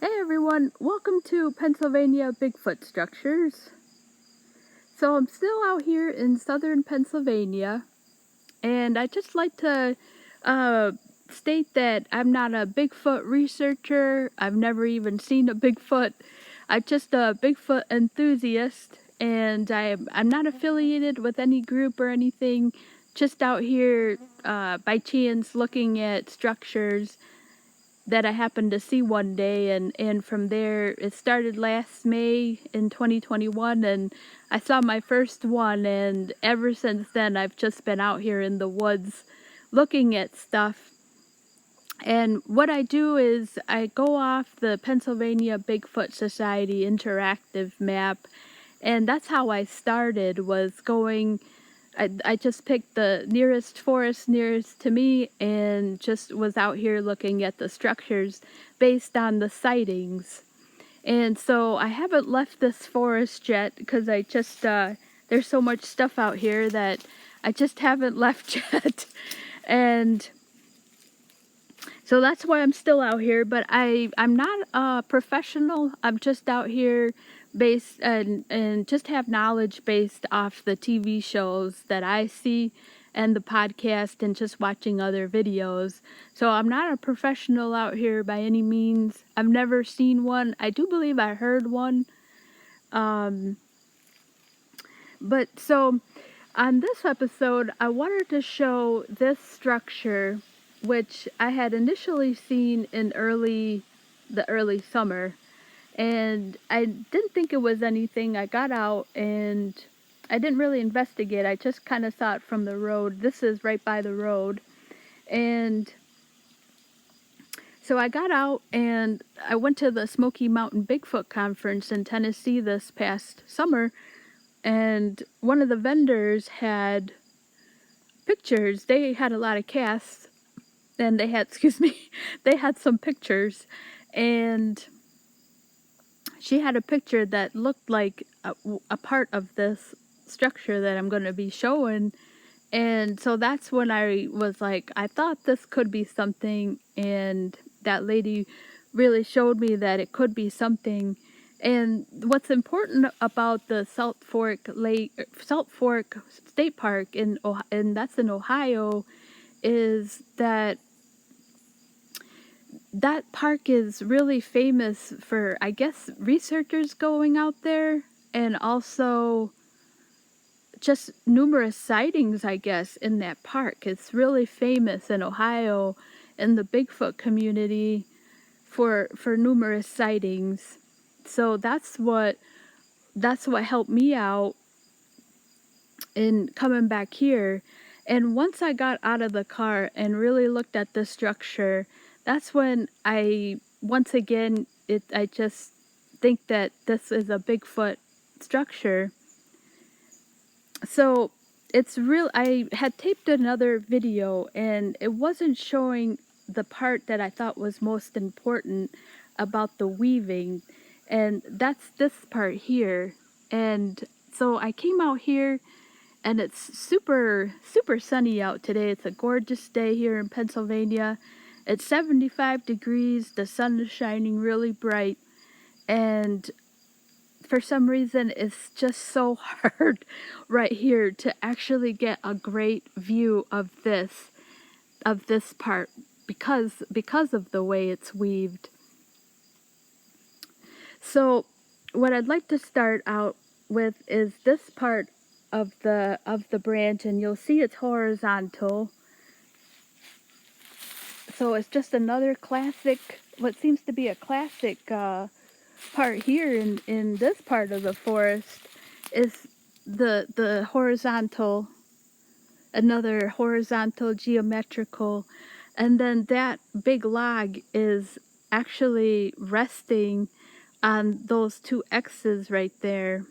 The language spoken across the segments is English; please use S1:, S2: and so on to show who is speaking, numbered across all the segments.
S1: Hey everyone, welcome to Pennsylvania Bigfoot Structures. So I'm still out here in southern Pennsylvania, and I just like to uh, state that I'm not a Bigfoot researcher. I've never even seen a Bigfoot. I'm just a Bigfoot enthusiast, and I'm not affiliated with any group or anything. Just out here by chance looking at structures that I happened to see one day, and from there it started last May in 2021, and I saw my first one, and ever since then I've just been out here in the woods looking at stuff. And what I do is I go off the Pennsylvania Bigfoot Society interactive map, and that's how I started, was going I just picked the nearest forest nearest to me and just was out here looking at the structures based on the sightings. And so I haven't left this forest yet because I just, there's so much stuff out here that I just haven't left yet. And so that's why I'm still out here, but I'm not a professional. I'm just out here based and just have knowledge based off the TV shows that I see and the podcast and just watching other videos. So I'm not a professional out here by any means. I've never seen one. I do believe I heard one. Um, but so on this episode, I wanted to show this structure, which I had initially seen in the early summer, and I didn't think it was anything. I got out and I didn't really investigate. I just kind of saw it from the road. This is right by the road. And so I got out and I went to the Smoky Mountain Bigfoot Conference in Tennessee this past summer, and one of the vendors had pictures. They had a lot of casts, and they had, excuse me, they had some pictures, and she had a picture that looked like a part of this structure that I'm going to be showing. And so that's when I was like, I thought this could be something, and that lady really showed me that it could be something. And what's important about the Salt Fork State Park and that's in Ohio, is that that park is really famous for, I guess, researchers going out there, and also just numerous sightings, I guess, in that park. It's really famous in Ohio in the Bigfoot community for numerous sightings. So that's what helped me out in coming back here. And once I got out of the car and really looked at the structure, that's when once again, I just think that this is a Bigfoot structure. So it's real. I had taped another video and it wasn't showing the part that I thought was most important about the weaving, and that's this part here. And so I came out here, and it's super, super sunny out today. It's a gorgeous day here in Pennsylvania. It's 75 degrees. The sun is shining really bright. And for some reason, it's just so hard right here to actually get a great view of this part because of the way it's weaved. So what I'd like to start out with is this part of the branch, and you'll see it's horizontal. So it's just another classic, what seems to be a classic part here in this part of the forest, is the horizontal, another horizontal geometrical, and then that big log is actually resting on those two X's right there.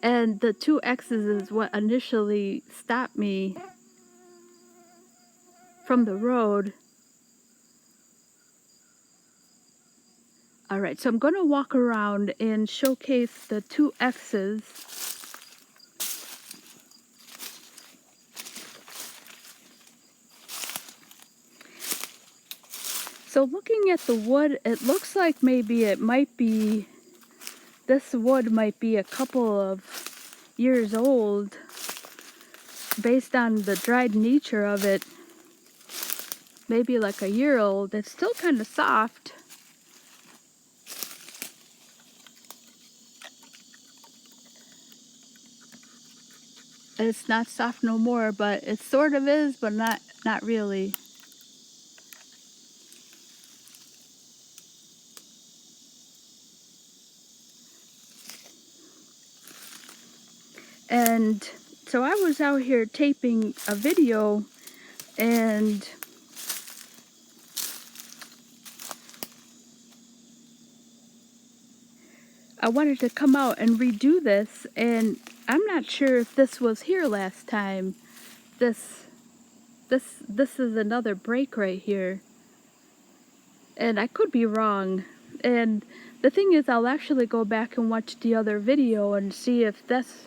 S1: And the two X's is what initially stopped me from the road. Alright, so I'm going to walk around and showcase the two X's. So looking at the wood, it looks like maybe it might be, this wood might be a couple of years old based on the dried nature of it. Maybe like a year old. It's still kind of soft. It's not soft no more, but it sort of is, but not really. And so I was out here taping a video, and I wanted to come out and redo this, and I'm not sure if this was here last time. This is another break right here. And I could be wrong. And the thing is, I'll actually go back and watch the other video and see if this,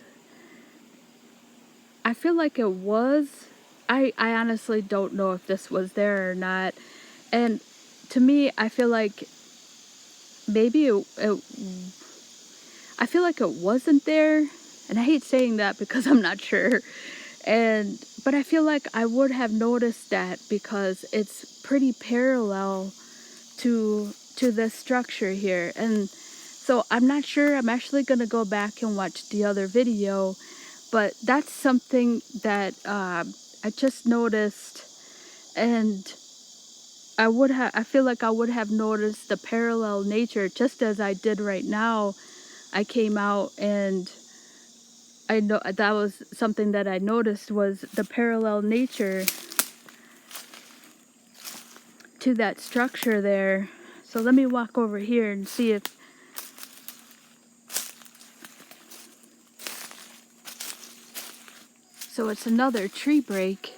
S1: I feel like it was. I honestly don't know if this was there or not. And to me, I feel like maybe I feel like it wasn't there. And I hate saying that because I'm not sure. But I feel like I would have noticed that because it's pretty parallel to this structure here. And so I'm not sure. I'm actually going to go back and watch the other video, but that's something that I just noticed, and I feel like I would have noticed the parallel nature just as I did right now. I came out and I know that was something that I noticed, was the parallel nature to that structure there. So let me walk over here and see if, so it's another tree break.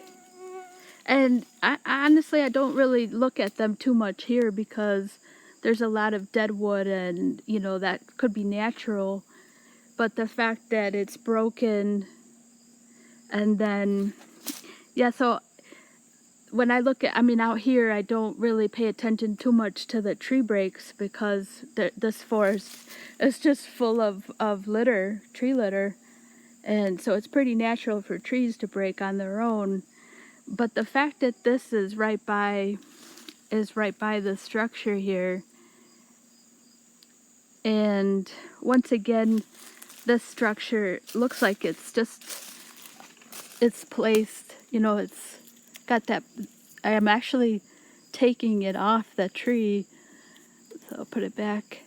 S1: And honestly, I don't really look at them too much here because there's a lot of dead wood, and you know, that could be natural. But the fact that it's broken, and then, yeah, so when I look at, I mean, out here, I don't really pay attention too much to the tree breaks because this forest is just full of litter, tree litter. And so it's pretty natural for trees to break on their own. But the fact that this is right by the structure here, and once again, this structure looks like it's placed, you know, it's got that, I am actually taking it off the tree, so I'll put it back.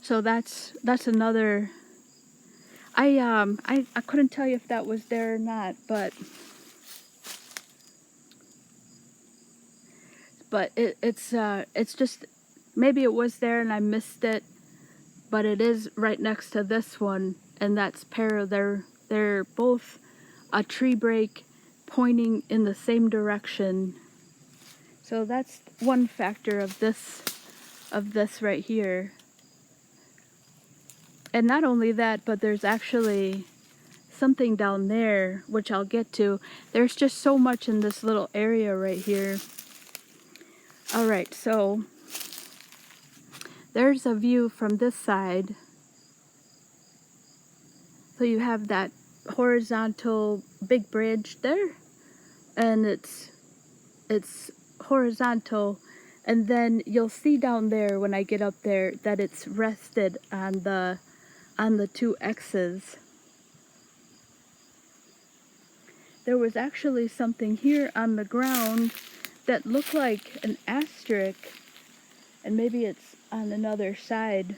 S1: So that's another, I couldn't tell you if that was there or not, but it's just, maybe it was there and I missed it, but it is right next to this one, and that's they're both a tree break pointing in the same direction. So that's one factor of this right here. And not only that, but there's actually something down there, which I'll get to. There's just so much in this little area right here. All right, so there's a view from this side. So you have that horizontal big bridge there, and it's horizontal, and then you'll see down there when I get up there that it's rested on the two X's. There was actually something here on the ground that looked like an asterisk, and maybe it's on another side,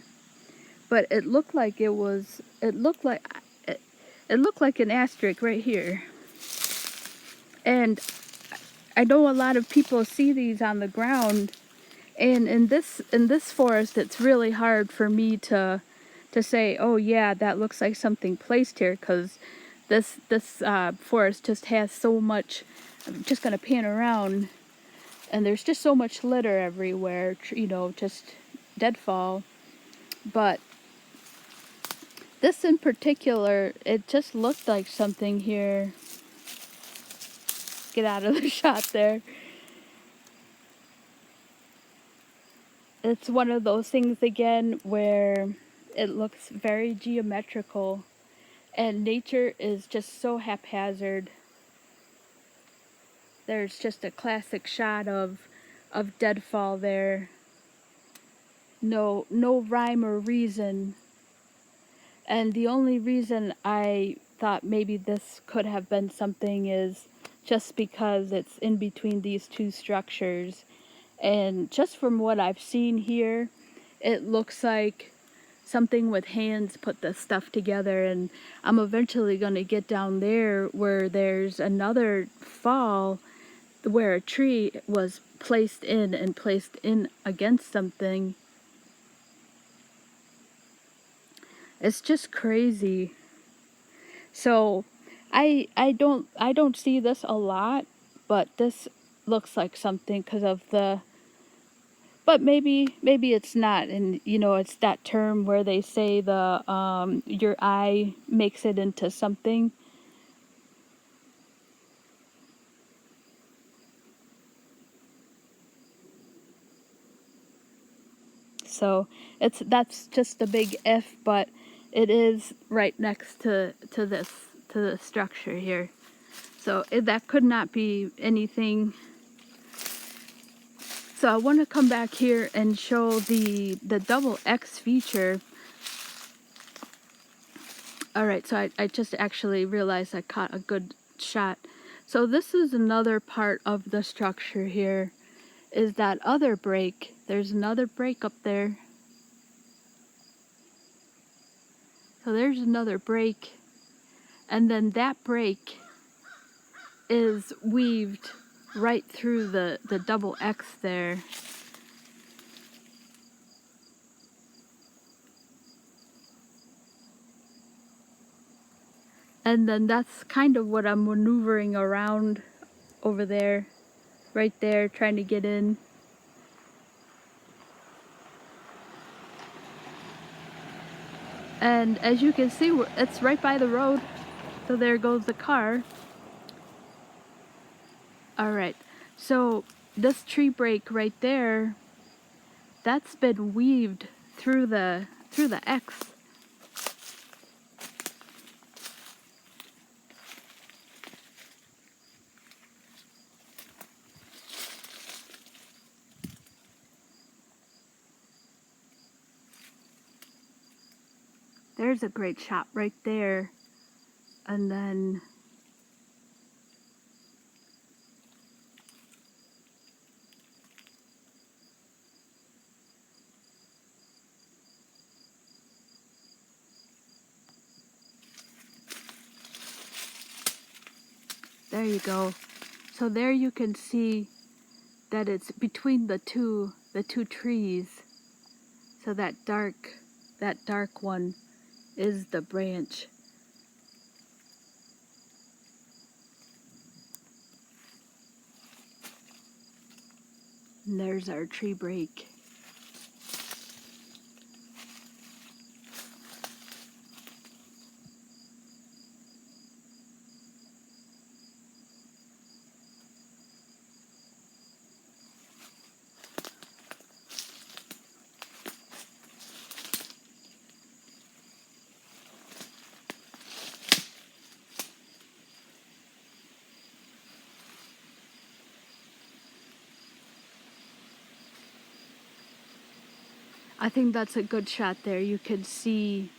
S1: but it looked like it looked like an asterisk right here. And I know a lot of people see these on the ground, and in this forest, it's really hard for me to say, oh yeah, that looks like something placed here, because this forest just has so much. I'm just gonna pan around, and there's just so much litter everywhere, you know, just deadfall. But this in particular, it just looked like something here. Get out of the shot there. It's one of those things again where it looks very geometrical and nature is just so haphazard. There's just a classic shot of deadfall there. No rhyme or reason. And the only reason I thought maybe this could have been something is just because it's in between these two structures. And just from what I've seen here, it looks like something with hands put this stuff together. And I'm eventually going to get down there where there's another fall where a tree was placed in against something. It's just crazy. So I don't see this a lot, but this looks like something because of the, but maybe it's not. And you know, it's that term where they say the your eye makes it into something. So that's just a big if, but it is right next to this structure here. So that could not be anything. So I want to come back here and show the double X feature. All right, so I just actually realized I caught a good shot. So this is another part of the structure here, is that other break. There's another break up there. So there's another break, and then that break is weaved right through the double X there. And then that's kind of what I'm maneuvering around over there, right there, trying to get in. And as you can see, it's right by the road. So there goes the car. All right, so this tree break right there, that's been weaved through the X. There's a great shot right there. And then there you go. So there you can see that it's between the two trees. So that dark one is the branch. And there's our tree break. I think that's a good shot there. You can see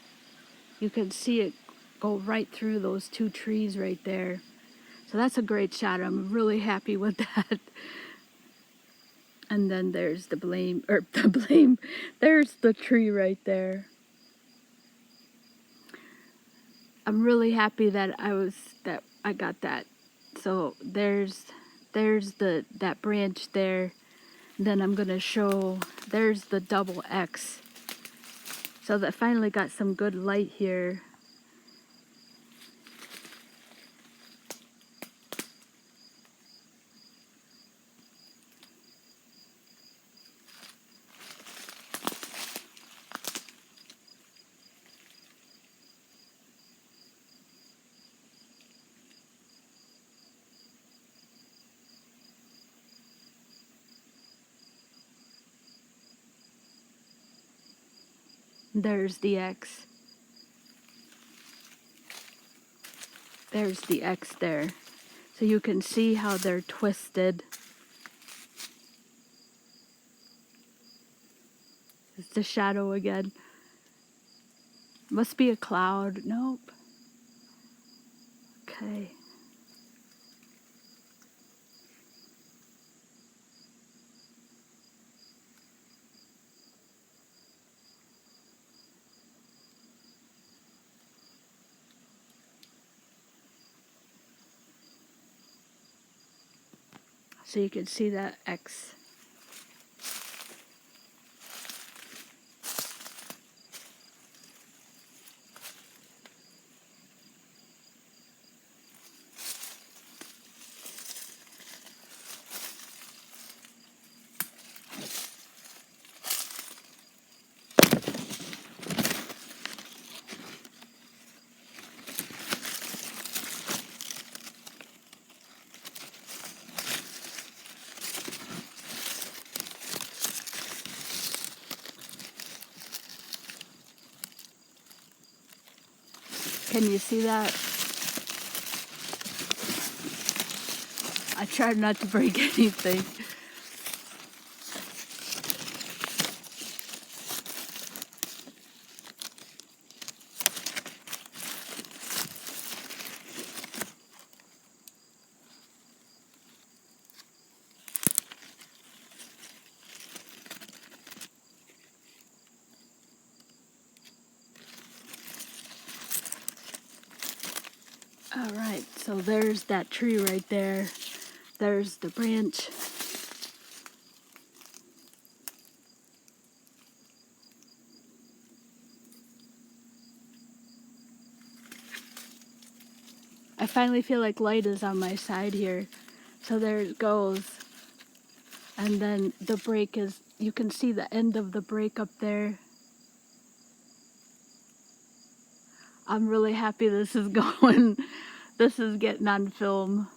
S1: it go right through those two trees right there. So that's a great shot. I'm really happy with that. And then there's there's the tree right there. I'm really happy that I got that. So there's that branch there. Then I'm gonna show, there's the double X. So that finally got some good light here. There's the X. There's the X there. So you can see how they're twisted. It's the shadow again. Must be a cloud. Nope. Okay. So you can see that X. Can you see that? I tried not to break anything. All right, so there's that tree right there. There's the branch. I finally feel like light is on my side here. So there it goes. And then the break is, you can see the end of the break up there. I'm really happy this is going. This is getting on film.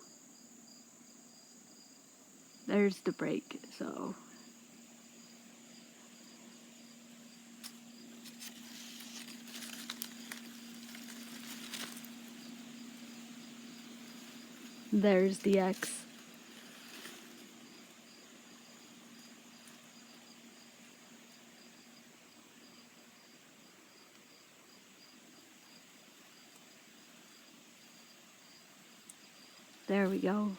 S1: There's the break, so. There's the X. There we go.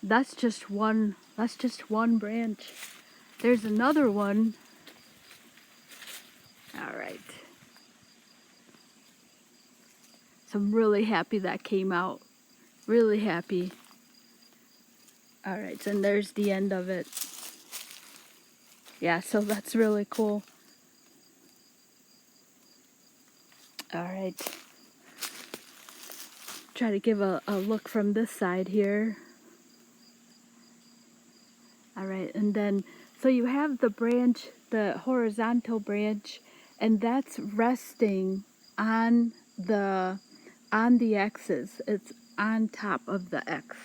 S1: That's just one branch. There's another one. All right. So I'm really happy that came out. Really happy. All right, so there's the end of it. Yeah, so that's really cool. All right. Try to give a look from this side here. All right, and then, so you have the branch, the horizontal branch, and that's resting on the X's. It's on top of the X.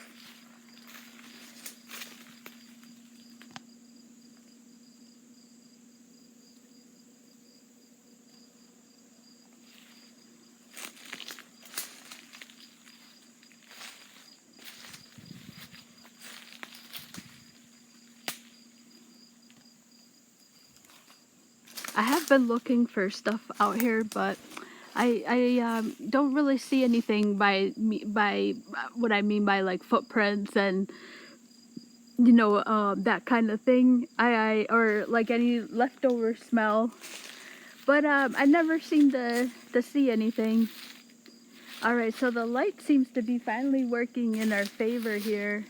S1: I have been looking for stuff out here, but I don't really see anything by what I mean by like footprints and that kind of thing. Or like any leftover smell, but I never seem to see anything. All right, so the light seems to be finally working in our favor here.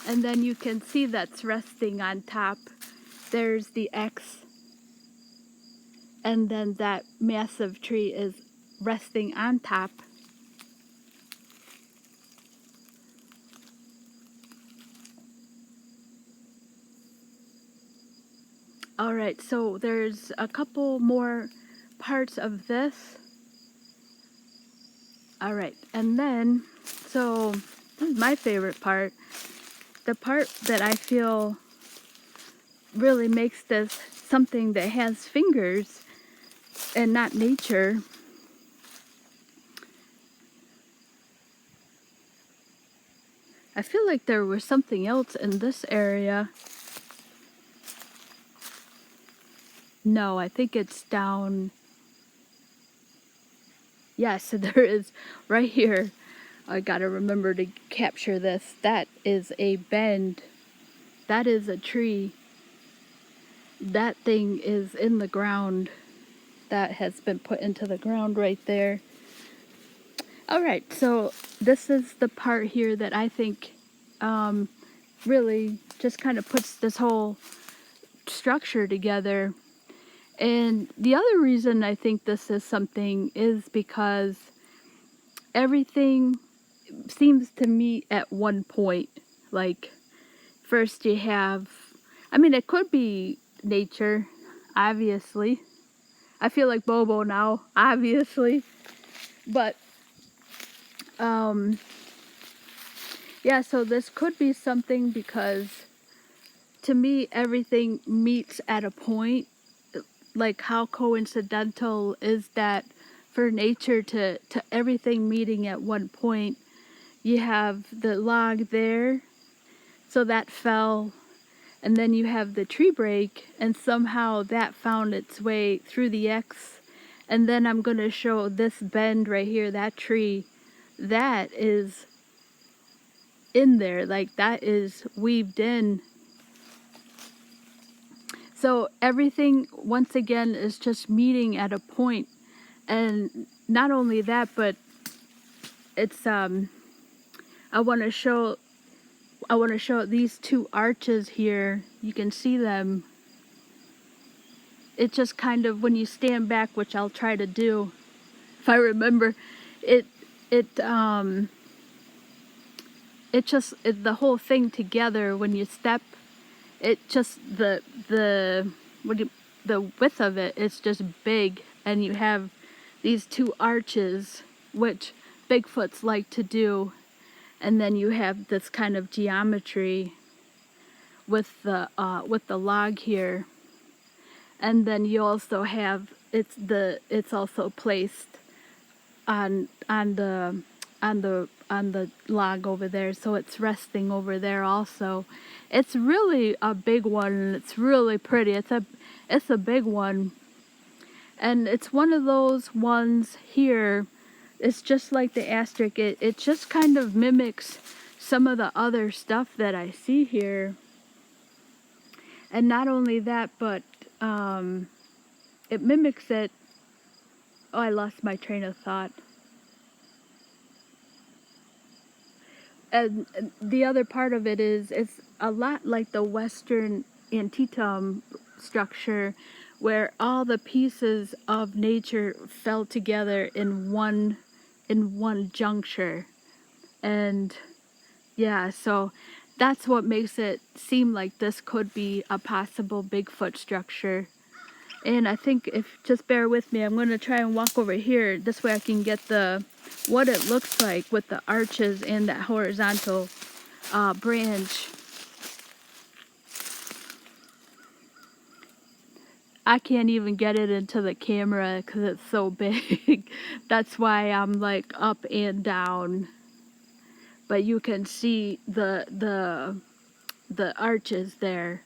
S1: And then you can see that's resting on top. There's the X. And then that massive tree is resting on top. All right, so there's a couple more parts of this. All right, and then, so this is my favorite part. The part that I feel really makes this something that has fingers and not nature. I feel like there was something else in this area. No, I think it's down. Yes, there is right here. I gotta remember to capture this. That is a bend. That is a tree. That thing is in the ground. That has been put into the ground right there. Alright, so this is the part here that I think really just kind of puts this whole structure together. And the other reason I think this is something is because everything seems to meet at one point. Like, first you have, I mean, it could be nature, obviously. I feel like Bobo now, obviously. But, yeah, so this could be something because to me, everything meets at a point. Like, how coincidental is that for nature to everything meeting at one point? You have the log there, so that fell, and then you have the tree break, and somehow that found its way through the X. And then I'm going to show this bend right here, that tree, that is in there, like that is weaved in. So everything, once again, is just meeting at a point. And not only that, but it's, I want to show these two arches here. You can see them. It just kind of, when you stand back, which I'll try to do, if I remember, it the whole thing together, when you step, it just, the width of it is just big, and you have these two arches, which Bigfoots like to do, and then you have this kind of geometry with the log here, and then you also have it's also placed on the log over there, so it's resting over there also. It's really a big one, and it's really pretty. It's a big one, and it's one of those ones here. It's just like the asterisk. It just kind of mimics some of the other stuff that I see here. And not only that, but it mimics it. Oh, I lost my train of thought. And the other part of it is it's a lot like the Western Antietam structure, where all the pieces of nature fell together in one juncture. And yeah, so that's what makes it seem like this could be a possible Bigfoot structure. And I think, if just bear with me, I'm going to try and walk over here. This way I can get what it looks like with the arches and that horizontal branch. I can't even get it into the camera because it's so big. That's why I'm like up and down. But you can see the arches there.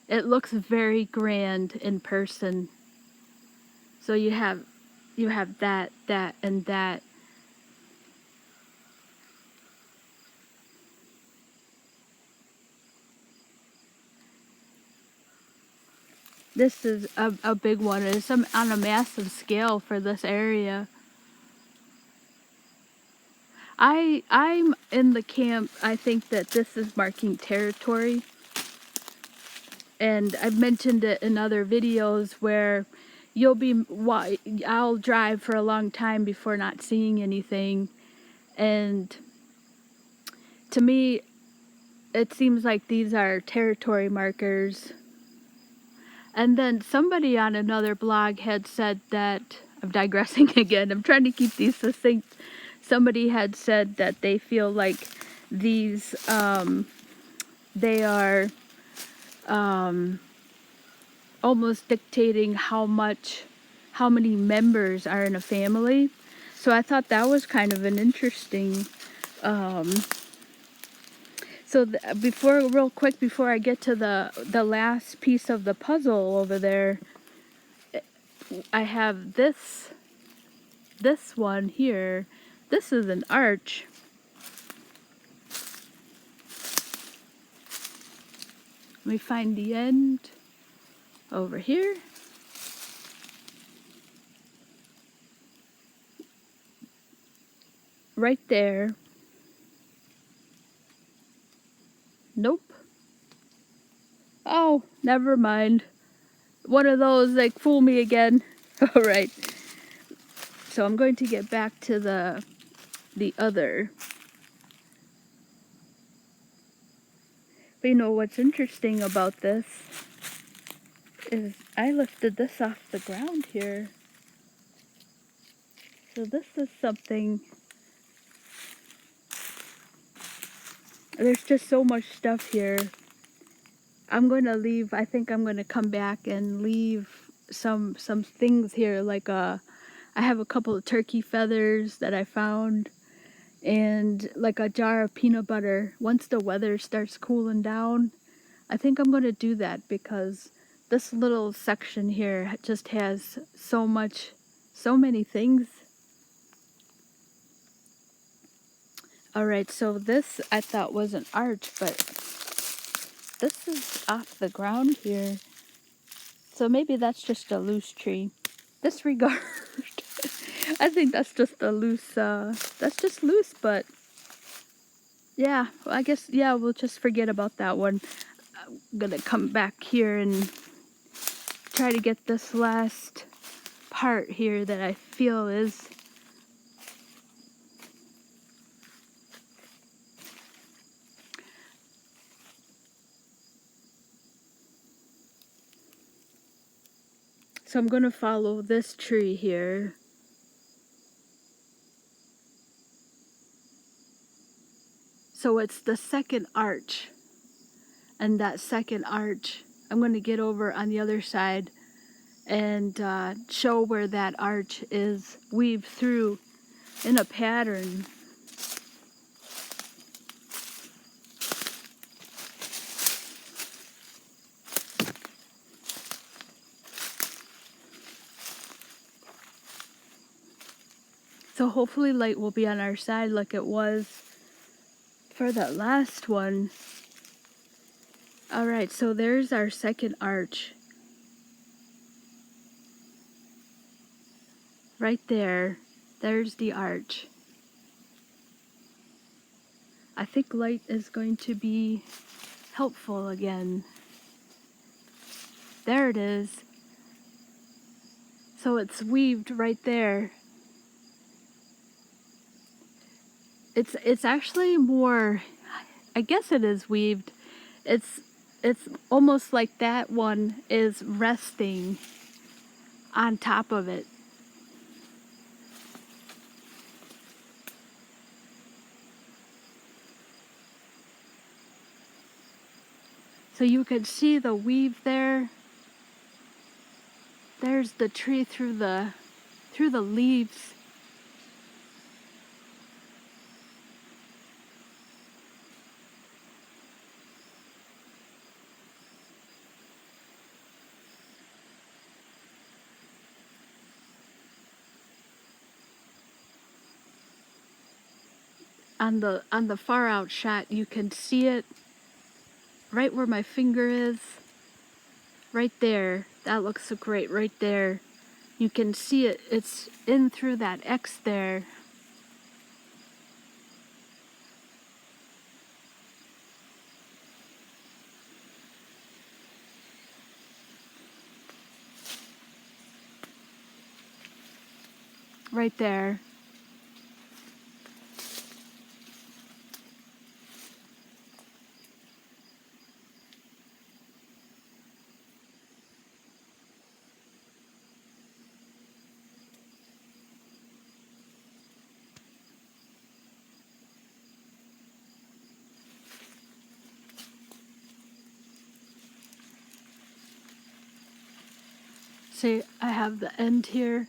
S1: It looks very grand in person. So you have that, and that. This is a big one. It's on a massive scale for this area. I'm in the camp. I think that this is marking territory. And I've mentioned it in other videos where I'll drive for a long time before not seeing anything. And to me, it seems like these are territory markers. And then somebody on another blog had said that, I'm digressing again, I'm trying to keep these succinct. somebody had said that they feel like these, they are almost dictating how many members are in a family. So I thought that was kind of an interesting, real quick, before I get to the last piece of the puzzle over there, I have this one here. This is an arch. Let me find the end over here. Right there. Nope. Oh, never mind. One of those, like, fool me again. All right. So I'm going to get back to the other. But you know what's interesting about this is I lifted this off the ground here. So this is something. There's just so much stuff here. I'm going to leave. I think I'm going to come back and leave some things here, like I have a couple of turkey feathers that I found, and like a jar of peanut butter. Once the weather starts cooling down, I think I'm going to do that, because this little section here just has so many things. Alright, so this I thought was an arch, but this is off the ground here. So maybe that's just a loose tree. Disregard. I think that's just a loose, that's just loose, but yeah, I guess, yeah, we'll just forget about that one. I'm gonna come back here and try to get this last part here that I feel is. So I'm gonna follow this tree here. So it's the second arch. And that second arch, I'm gonna get over on the other side and show where that arch is weaved through in a pattern. So hopefully light will be on our side like it was for that last one. Alright, so there's our second arch. Right there. There's the arch. I think light is going to be helpful again. There it is. So it's weaved right there. It's actually more, I guess it is weaved. It's almost like that one is resting on top of it. So you can see the weave there. There's the tree through the leaves. On the far out shot, you can see it right where my finger is. Right there. That looks so great right there. You can see it. It's in through that X there. Right there. See, I have the end here.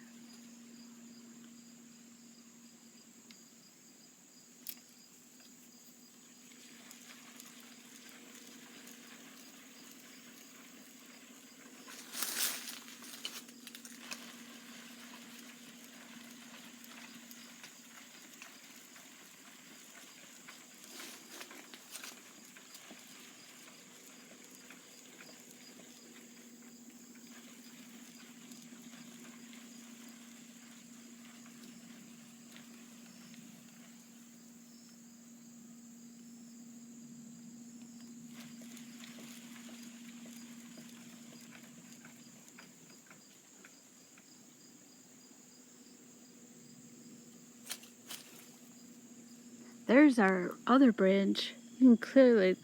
S1: There's our other branch. You can clearly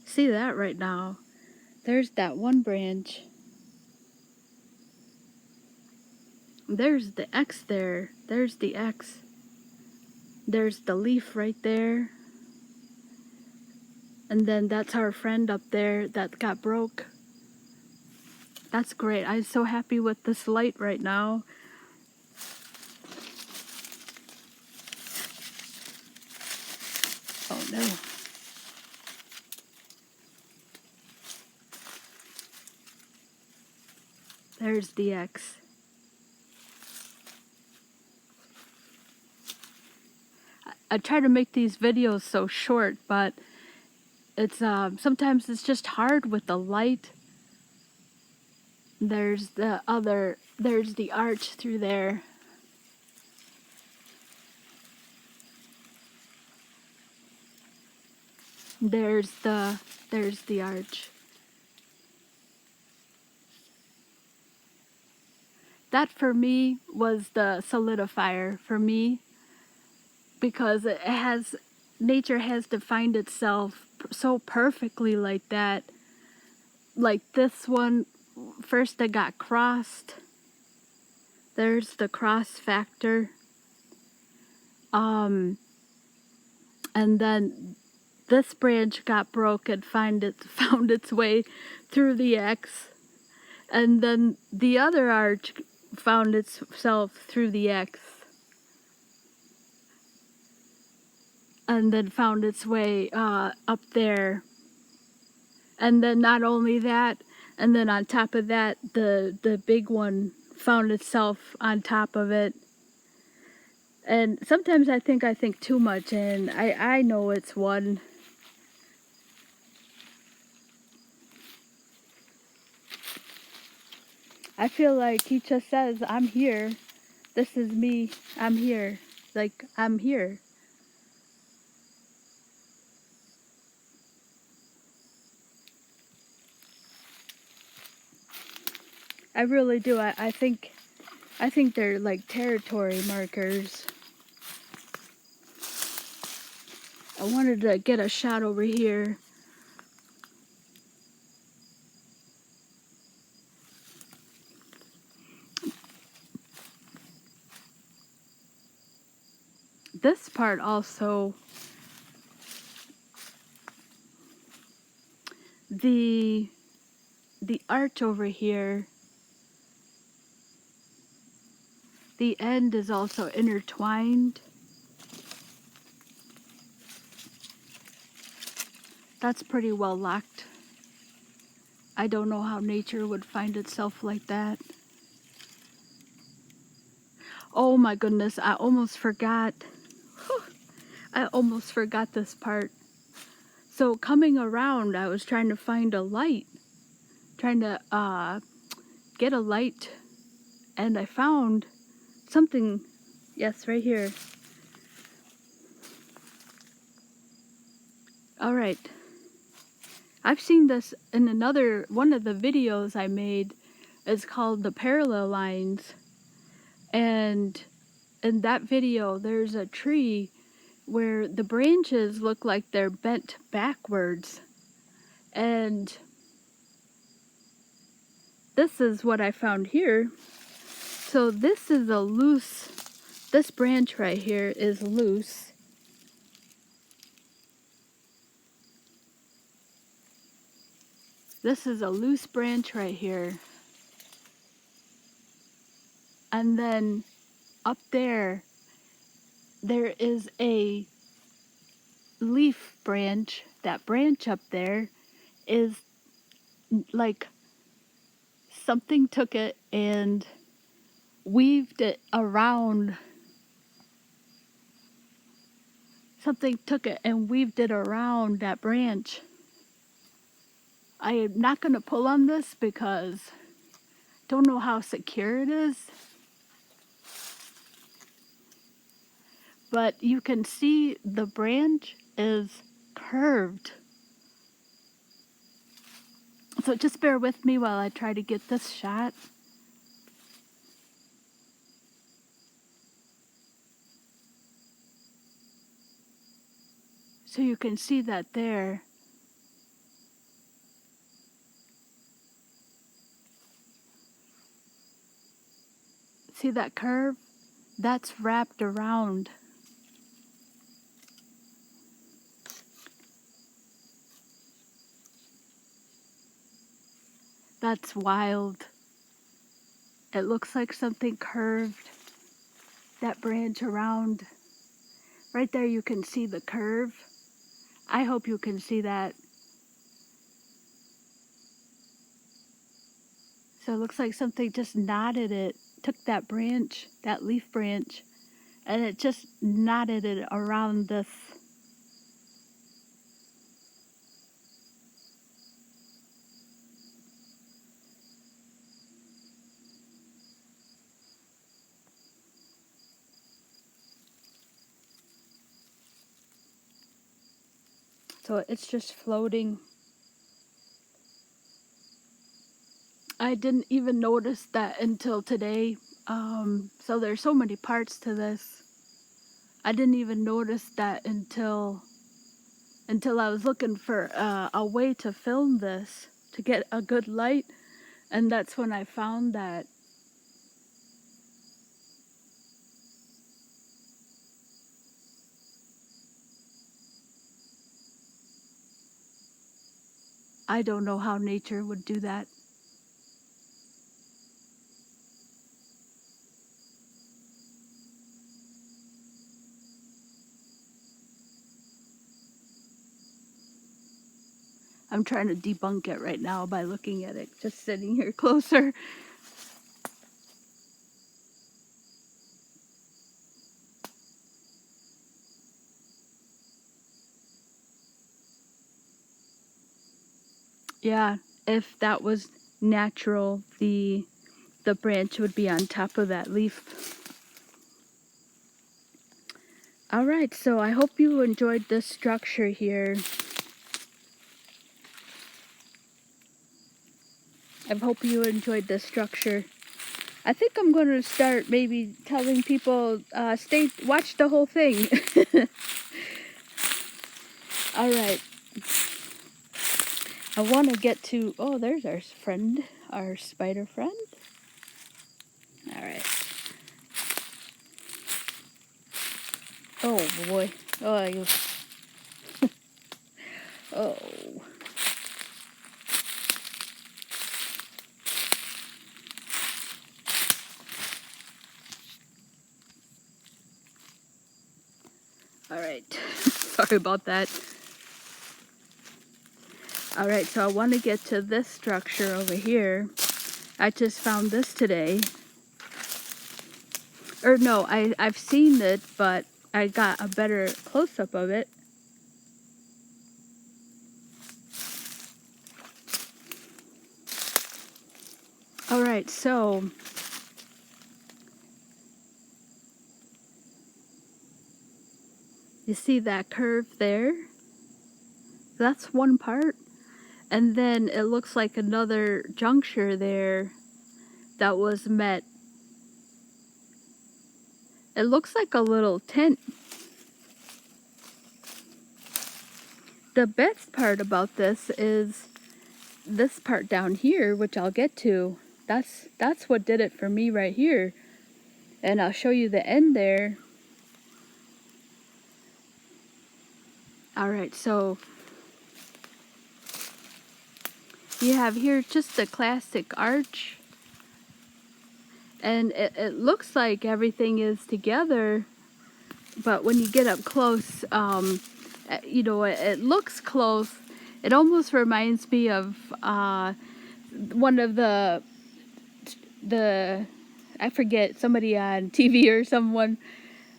S1: see that right now. There's that one branch. There's the X there. There's the X. There's the leaf right there. And then that's our friend up there that got broke. That's great. I'm so happy with this light right now. Oh no. There's the X. I try to make these videos so short, but it's sometimes it's just hard with the light. There's the arch through there. There's the arch. That for me was the solidifier for me, because nature has defined itself so perfectly like that. Like this one, first it got crossed. There's the cross factor. And then this branch got broke and found its way through the X. And then the other arch found itself through the X. And then found its way up there. And then not only that, and then on top of that, the big one found itself on top of it. And sometimes I think too much, and I know it's one. I feel like he just says, I'm here. This is me. I'm here. Like, I'm here. I really do. I think they're like territory markers. I wanted to get a shot over here. This part also, the arch over here, the end is also intertwined. That's pretty well locked. I don't know how nature would find itself like that. Oh my goodness, I almost forgot. I almost forgot this part. So coming around, I was trying to find a light. Trying to get a light. And I found something. Yes, right here. Alright. I've seen this in one of the videos I made. It's called The Parallel Lines. And in that video, there's a tree where the branches look like they're bent backwards. And this is what I found here. So this is this branch right here is loose. This is a loose branch right here. And then up there, there is a leaf branch. That branch up there is like something took it and weaved it around. Something took it and weaved it around that branch. I am not going to pull on this because I don't know how secure it is. But you can see the branch is curved. So just bear with me while I try to get this shot. So you can see that there. See that curve? That's wrapped around. That's wild. It looks like something curved that branch around. Right there you can see the curve. I hope you can see that. So it looks like something just knotted it, took that branch, that leaf branch, and it just knotted it around this. So it's just floating. I didn't even notice that until today. So there's so many parts to this. I didn't even notice that until I was looking for a way to film this, to get a good light, and that's when I found that. I don't know how nature would do that. I'm trying to debunk it right now by looking at it, just sitting here closer. Yeah, if that was natural, the branch would be on top of that leaf. All right, so I hope you enjoyed this structure here. I hope you enjoyed this structure. I think I'm going to start maybe telling people, watch the whole thing. All right. I want to get to, oh, there's our friend, our spider friend. All right. Oh, boy. Oh, you. Oh. All right. Sorry about that. All right, so I want to get to this structure over here. I just found this today. Or no, I've seen it, but I got a better close-up of it. All right, so you see that curve there? That's one part. And then it looks like another juncture there that was met. It looks like a little tent. The best part about this is this part down here, which I'll get to. That's what did it for me right here. And I'll show you the end there. All right, so you have here just the classic arch. and it looks like everything is together, but when you get up close, you know, it looks close. It almost reminds me of one of the I forget, somebody on TV or someone,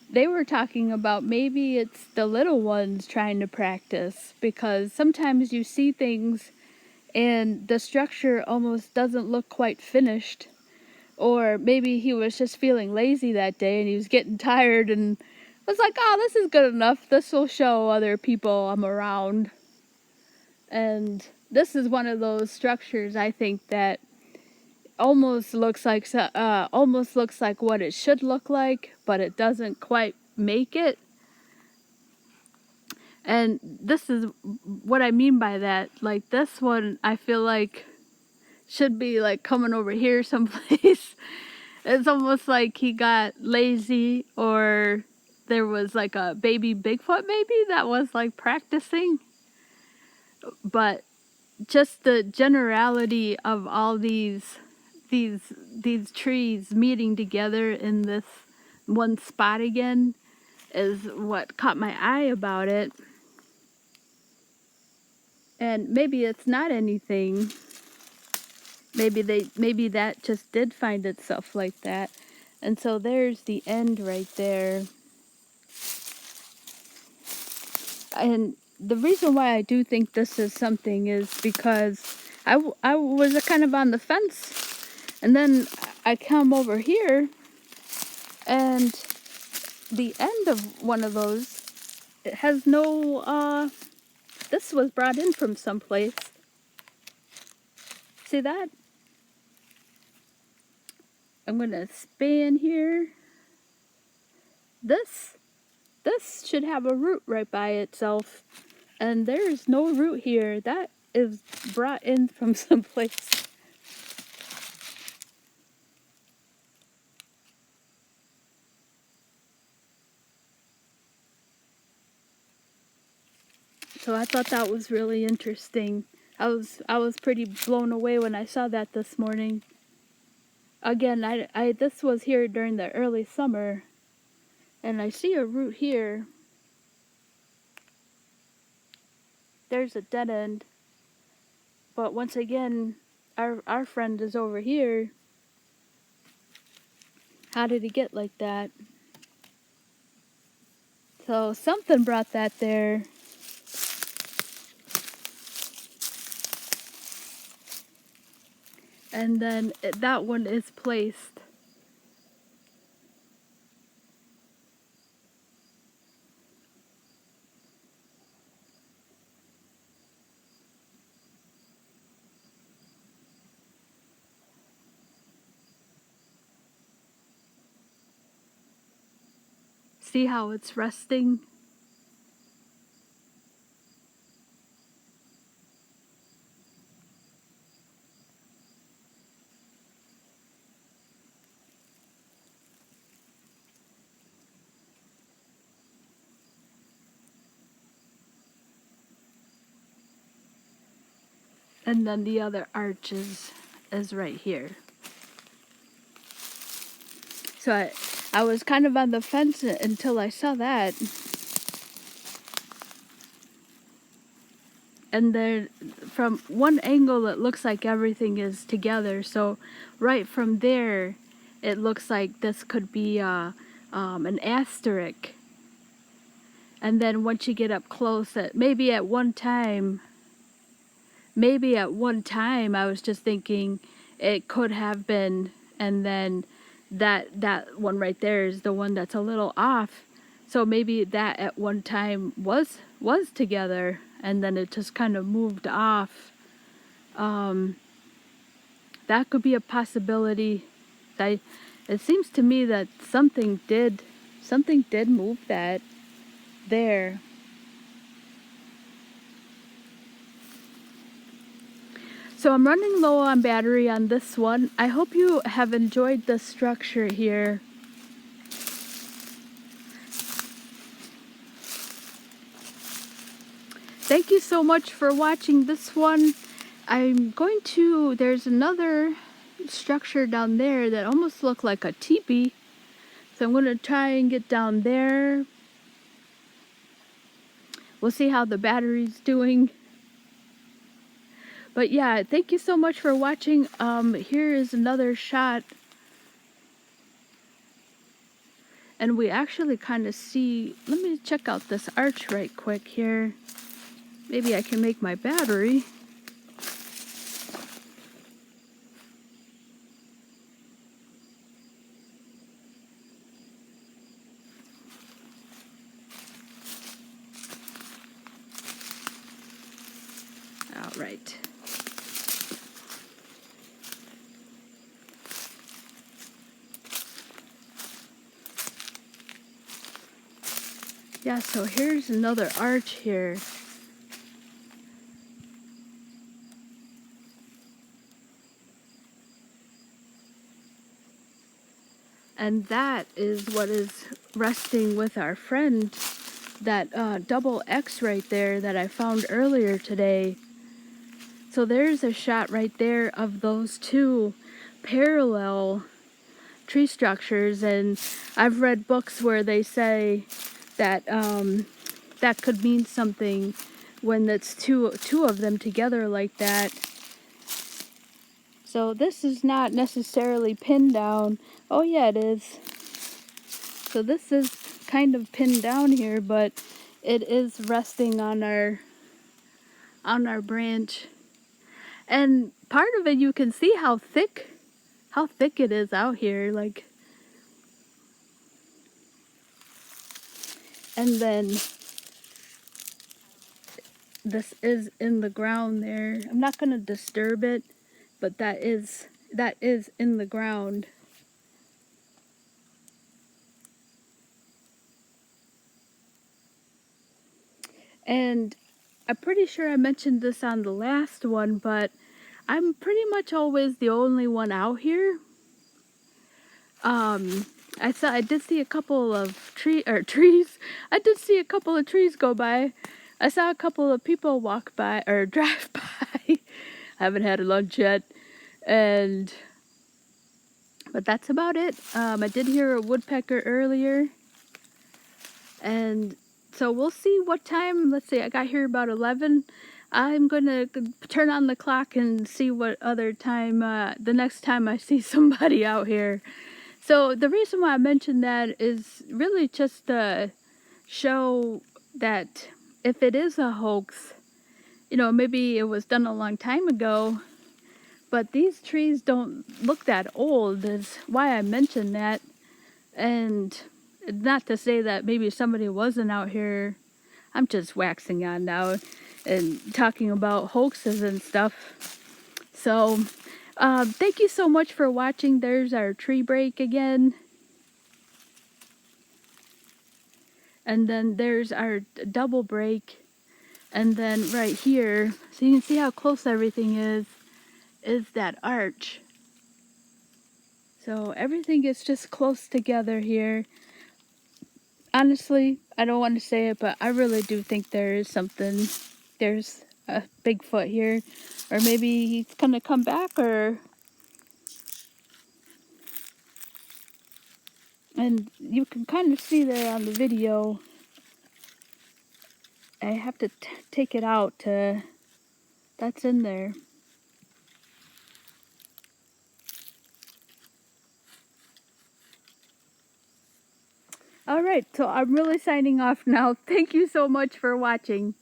S1: they were talking about maybe it's the little ones trying to practice, because sometimes you see things and the structure almost doesn't look quite finished. Or maybe he was just feeling lazy that day and he was getting tired and was like, oh, this is good enough. This will show other people I'm around. And this is one of those structures, I think, that almost looks like what it should look like, but it doesn't quite make it. And this is what I mean by that. Like, this one, I feel like should be like coming over here someplace. It's almost like he got lazy, or there was like a baby Bigfoot maybe that was like practicing. But just the generality of all these trees meeting together in this one spot again is what caught my eye about it. And maybe it's not anything. Maybe that just did find itself like that. And so there's the end right there. And the reason why I do think this is something is because I was kind of on the fence. And then I come over here, and the end of one of those, it has no, this was brought in from someplace. See that? I'm going to span here. This should have a root right by itself. And there's no root here. That is brought in from someplace. So I thought that was really interesting. I was pretty blown away when I saw that this morning. Again, this was here during the early summer, and I see a root here. There's a dead end. But once again, our friend is over here. How did he get like that? So something brought that there. And then that one is placed. See how it's resting? And then the other arch is right here. So I was kind of on the fence until I saw that. And then from one angle it looks like everything is together. So right from there it looks like this could be an asterisk. And then once you get up close, maybe at one time I was just thinking it could have been, and then that one right there is the one that's a little off. So maybe that at one time was together, and then it just kind of moved off. That could be a possibility. It seems to me that something did move that there. So I'm running low on battery on this one. I hope you have enjoyed the structure here. Thank you so much for watching this one. There's another structure down there that almost looked like a teepee. So I'm going to try and get down there. We'll see how the battery's doing. But yeah, thank you so much for watching. Here is another shot. And we actually kind of see, let me check out this arch right quick here. Maybe I can make my battery. All right. Yeah, so here's another arch here. And that is what is resting with our friend, that double X right there that I found earlier today. So there's a shot right there of those two parallel tree structures, and I've read books where they say that that could mean something when it's two of them together like that. So this is not necessarily pinned down. Oh yeah, it is. So this is kind of pinned down here, but it is resting on our branch. And part of it, you can see how thick it is out here, like. And then this is in the ground there. I'm not going to disturb it, but that is in the ground. And I'm pretty sure I mentioned this on the last one, but I'm pretty much always the only one out here. I did see a couple of trees. I did see a couple of trees go by. I saw a couple of people walk by or drive by. I haven't had a lunch yet, but that's about it. I did hear a woodpecker earlier, and so we'll see what time. Let's see, I got here about 11. I'm gonna turn on the clock and see what other time, the next time I see somebody out here. So the reason why I mentioned that is really just to show that if it is a hoax, you know, maybe it was done a long time ago, but these trees don't look that old, is why I mentioned that. And not to say that maybe somebody wasn't out here. I'm just waxing on now and talking about hoaxes and stuff. So thank you so much for watching. There's our tree break again. And then there's our double break. And then right here, so you can see how close everything is that arch. So everything is just close together here. Honestly, I don't want to say it, but I really do think there is something. There's a Bigfoot here. Or maybe he's gonna come back, or... And you can kind of see there on the video. I have to take it out to... That's in there. Alright, so I'm really signing off now. Thank you so much for watching.